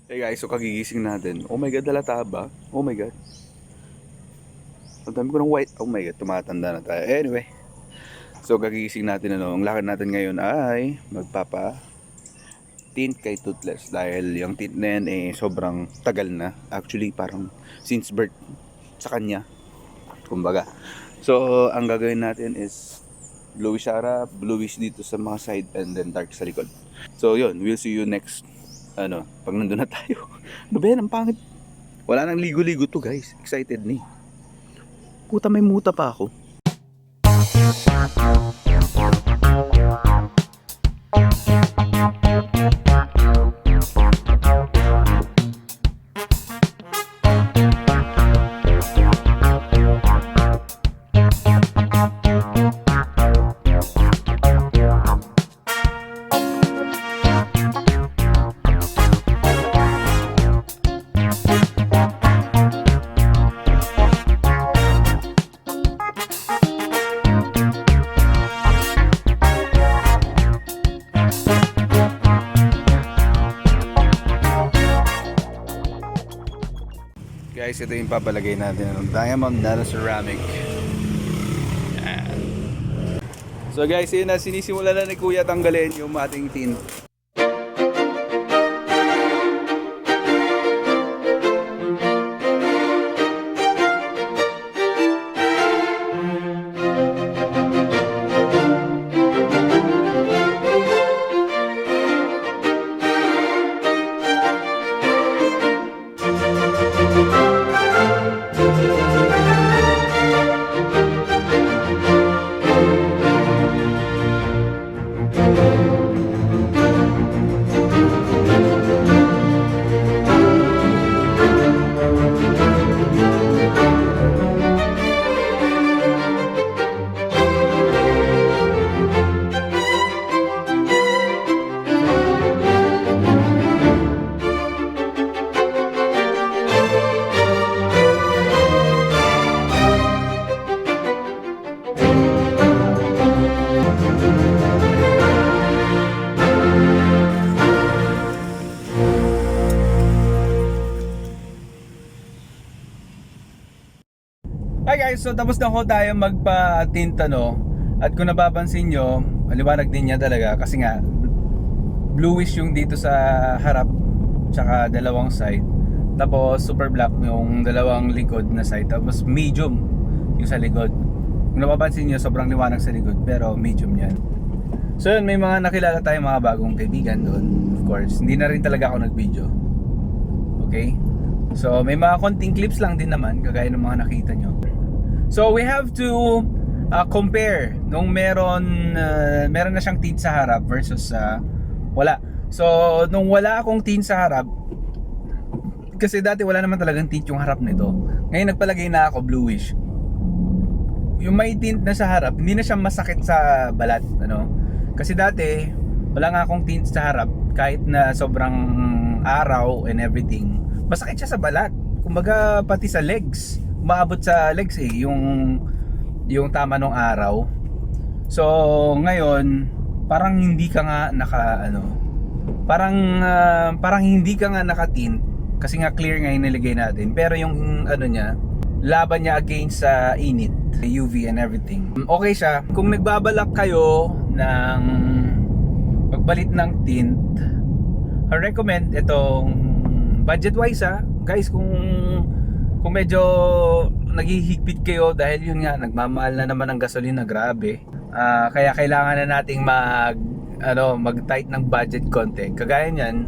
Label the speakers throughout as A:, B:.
A: Hey guys, so kagigising natin. Oh my god, halata ba? Oh my god. Ang dami ko ng white. Oh my god, tumatanda na tayo. Anyway, so kagigising natin Ang lakad natin ngayon ay magpapa tint kay Toothless. Dahil yung tint na yan sobrang tagal na. Actually, parang since birth sa kanya. Kumbaga. So, ang gagawin natin is bluish harap, bluish dito sa mga side, and then dark sa likod. So, yun. We'll see you next pag nandun na tayo. Ano ba yan? Ang pangit. Wala nang ligo-ligo to guys. Excited ni. Puta, may muta pa ako. Guys, ito yung papalagay natin ng diamond nano ceramic. Yan. So guys, yun na, sinisimula na ni Kuya tanggalin yung ating tint. Hi guys, so tapos na ko tayo magpa-tint at kung napapansin nyo, maliwanag din niya talaga kasi nga bluish yung dito sa harap tsaka dalawang side, tapos super black yung dalawang likod na side, tapos medium yung sa likod. Kung napapansin nyo, sobrang liwanag sa likod pero medium yan. So yun, may mga nakilala tayong mga bagong kaibigan doon. Of course, hindi na rin talaga ako nag-video. Okay? So may mga konting clips lang din naman kagaya ng mga nakita nyo. So we have to compare nung meron na siyang tint sa harap versus wala. So nung wala akong tint sa harap, kasi dati wala naman talagang tint yung harap nito. Ngayon nagpalagay na ako bluish. Yung may tint na sa harap, hindi na siya masakit sa balat, Kasi dati wala nga akong tint sa harap, kahit na sobrang araw and everything, masakit siya sa balat. Kumbaga pati sa legs, umaabot sa legs yung tama ng araw. So ngayon parang hindi ka nga parang hindi ka nga naka-tint kasi nga clear nga yung niligay natin, pero yung niya, laban niya against sa init, UV and everything. Okay siya. Kung nagbabalak kayo ng magpalit ng tint, I recommend itong budget wise guys, kung medyo naghihigpit kayo dahil yun nga, nagmamahal na naman ang gasolina, grabe. Kaya kailangan na nating mag-tight ng budget konti. Kagaya niyan,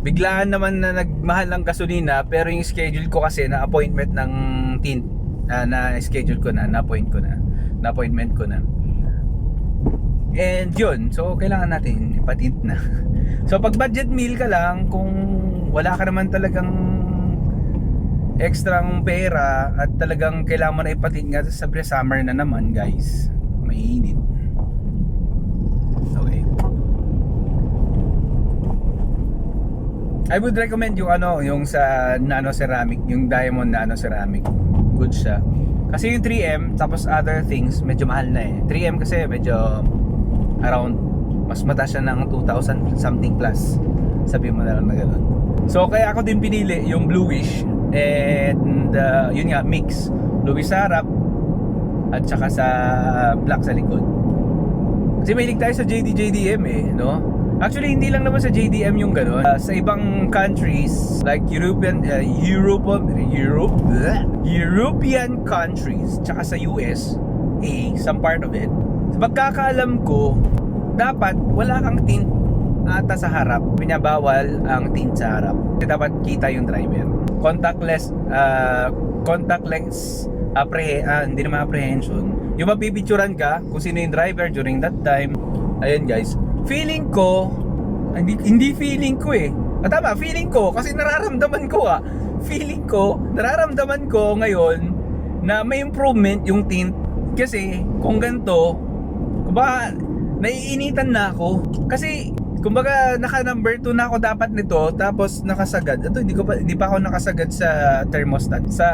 A: biglaan naman na nagmahal ng gasolina, pero yung schedule ko kasi na appointment ng tint, na schedule ko na, na-appointment ko na. And yun, so kailangan natin ipatint na. So pag budget meal ka lang, kung wala ka naman talagang extrang pera at talagang kailangan mo na ipatint nga, sabi summer na naman guys, mainit. Okay, I would recommend yung sa nano ceramic, yung diamond nano ceramic. Good siya. Kasi yung 3M tapos other things medyo mahal na 3M kasi medyo around, mas mataas siya ng 2,000 something plus, sabi mo na lang na gano'n. So kaya ako din pinili yung bluish and yun nga, mix. Bluish sa harap at saka sa black sa likod. Kasi mahilig tayo sa JDM eh, no? Actually, hindi lang naman sa JDM yung gano'n. Sa ibang countries, like European countries, tsaka sa US, some part of it. Sa pagkakaalam ko, dapat wala kang tint ata sa harap. Pinabawal ang tint sa harap. Kasi dapat kita yung driver. Contactless hindi naman apprehension. Yung mapipicturan ka kung sino yung driver during that time. Ayun guys, feeling ko hindi feeling ko eh. Tama, feeling ko kasi nararamdaman ko ngayon na may improvement yung tint. Kasi kung ganito, kumbaga naiinitan na ako. Kasi kumbaga naka number 2 na ako dapat nito, tapos nakasagad. Ito hindi pa ako nakasagad sa thermostat, sa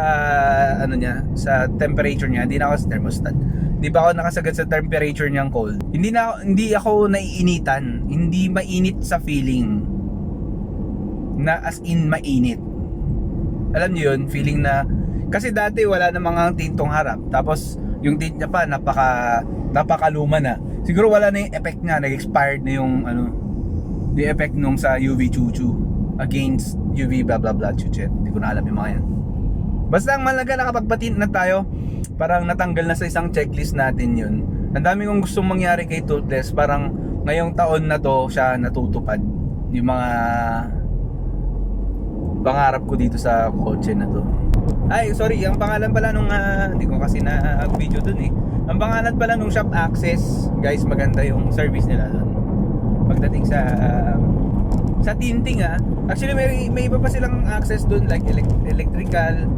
A: sa temperature niya. Hindi na ako sa thermostat. Hindi pa ako nakasagad sa temperature niyang cold. Hindi ako naiinitan. Hindi mainit sa feeling. Na as in mainit. Alam niyo yun, feeling na kasi dati wala namang ang tintong harap. Tapos yung tint niya pa napakaluma na. Siguro wala na yung effect nga, nag-expired na yung the effect nung sa UV chuchu against UV blah blah blah chuchet. Hindi ko na alam yung mga yan. Basta ang malaga nakapagpatin na tayo. Parang natanggal na sa isang checklist natin yun. Ang dami kong gustong mangyari kay Toothless. Parang ngayong taon na to siya natutupad. Yung mga pangarap ko dito sa kotse na to. Ay, sorry, ang pangalan pala nung hindi ko kasi na-video dun eh. Ang pangalan pala nung Shop Access. Guys, maganda yung service nila dun. Pagdating sa tinting actually may iba pa silang access dun, like electrical.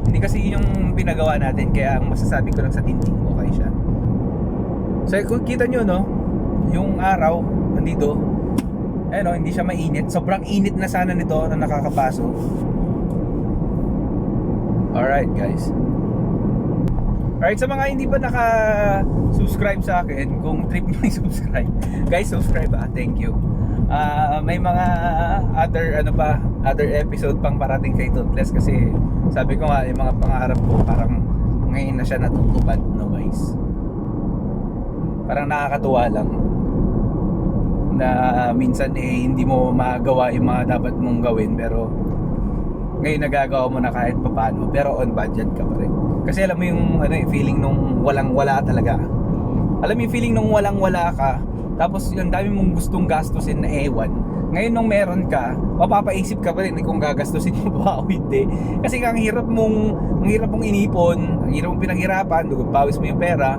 A: Hindi kasi yung pinagawa natin, kaya ang masasabi ko lang sa tinting okay siya. So kung kita nyo no, yung araw nandito, hindi siya mainit. Sobrang init na sana nito na nakakapaso. Alright guys. Alright, sa mga hindi pa naka-subscribe sa akin, kung trip nyo i-subscribe, guys, subscribe thank you. May mga other episode pang parating kay Toothless kasi sabi ko nga, yung mga pangarap ko parang ngayon na siya natutupad, no guys. Parang nakakatuwa lang na minsan hindi mo magawa yung mga dapat mong gawin, pero ngayon nagagawa mo na kahit papaano, pero on budget ka pa rin. Kasi alam mo yung feeling nung walang-wala talaga. Alam mo yung feeling nung walang-wala ka, tapos yung dami mong gustong gastusin na ewan. Ngayon nung meron ka, mapapaisip ka pa rin kung gagastusin mo ba o hindi. Kasi ang hirap mong inipon, ang hirap mong pinaghirapan, pawis mo yung pera.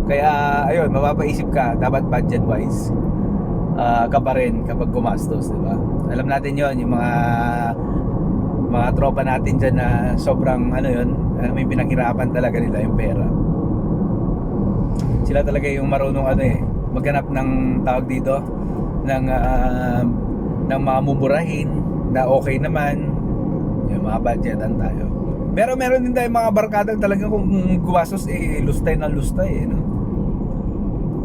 A: Kaya ayun, mapapaisip ka, dapat budget wise ka pa rin kapag gumastos, di ba? Alam natin yon, yung mga tropa natin dyan na sobrang may pinaghirapan talaga nila yung pera. Sila talaga yung marunong maghanap ng tawag dito ng mga mumurahin na okay naman, yung mga budgetan tayo. Pero meron din tayong mga barkadang talaga kung gumastos lustay na lustay no?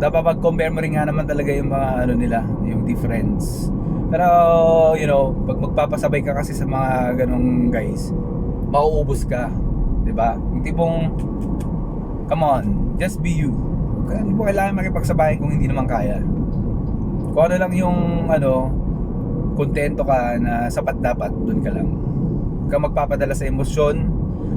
A: Dapat pag-compare mo rin nga naman talaga yung mga nila, yung difference. Pero pag magpapasabay ka kasi sa mga ganong guys, mauubos ka, 'di ba? Yung tipong come on, just be you. Kaya hindi mo kailangan makipagsabayan kung hindi naman kaya. Kung ano lang yung kontento ka na sapat, dapat doon ka lang. Huwag kang magpapadala sa emosyon,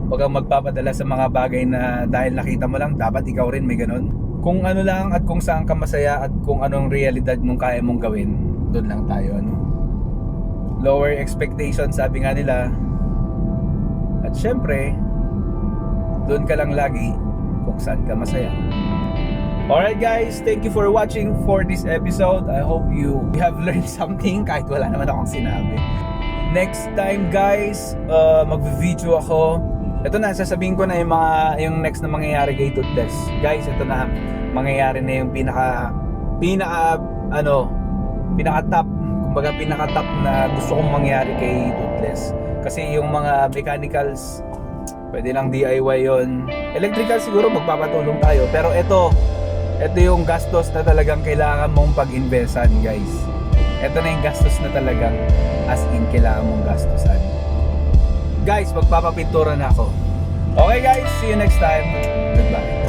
A: huwag kang magpapadala sa mga bagay na dahil nakita mo lang, dapat ikaw rin may ganon. Kung ano lang at kung saan ka masaya at kung anong realidad mong kaya mong gawin, doon lang tayo lower expectations, sabi nga nila. At syempre doon ka lang lagi kung saan ka masaya. Alright guys, thank you for watching for this episode. I hope you have learned something kahit wala naman akong sinabi. Next time guys, mag-video ako. Ito na, sasabihin ko na yung next na mangyayari kay Toothless. Guys, ito na, mangyayari na yung pinaka-top, kumbaga pinaka-top na gusto kong mangyari kay Toothless. Kasi yung mga mechanicals, pwede lang DIY yon. Electrical siguro magpapatulong tayo, pero ito yung gastos na talagang kailangan mong pag-investan guys. Ito na yung gastos na talagang as in kailangan mong gastusan. Guys, magpapapintura na ako. Okay guys, see you next time. Goodbye.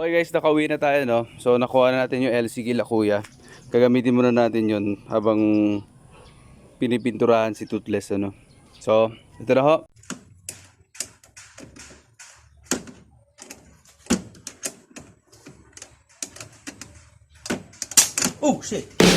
A: Okay guys, nakauwi na tayo, no? So nakuha na natin yung LC kila kuya. Gagamitin muna natin yun habang pinipinturahan si Toothless, ano? So, ito na ho.
B: Oh shit!